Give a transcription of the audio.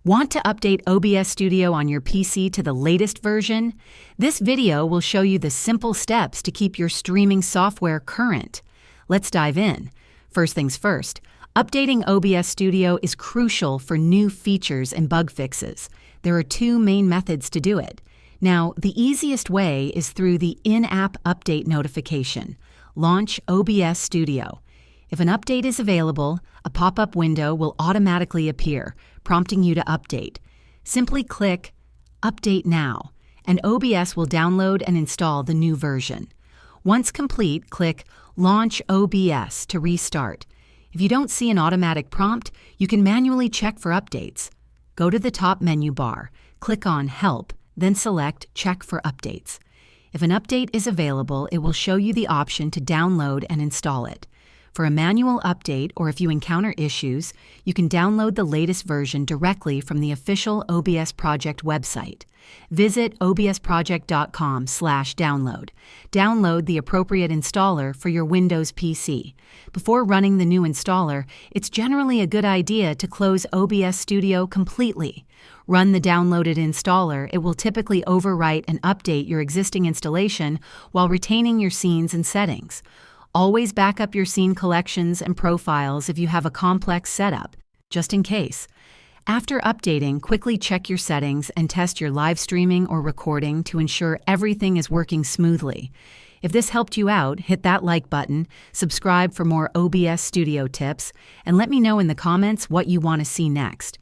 Want to update OBS Studio on your PC to the latest version? This video will show you the simple steps to keep your streaming software current. Let's dive in. First things first, updating OBS Studio is crucial for new features and bug fixes. There are two main methods to do it. Now, the easiest way is through the in-app update notification. Launch OBS Studio. If an update is available, a pop-up window will automatically appear, prompting you to update. Simply click Update Now, and OBS will download and install the new version. Once complete, click Launch OBS to restart. If you don't see an automatic prompt, you can manually check for updates. Go to the top menu bar, click on Help, then select Check for Updates. If an update is available, it will show you the option to download and install it. For a manual update, or if you encounter issues, you can download the latest version directly from the official OBS Project website. Visit obsproject.com/download. Download the appropriate installer for your Windows PC. Before running the new installer, it's generally a good idea to close OBS Studio completely. Run the downloaded installer. It will typically overwrite and update your existing installation while retaining your scenes and settings. Always back up your scene collections and profiles if you have a complex setup, just in case. After updating, quickly check your settings and test your live streaming or recording to ensure everything is working smoothly. If this helped you out, hit that like button, subscribe for more OBS Studio tips, and let me know in the comments what you want to see next.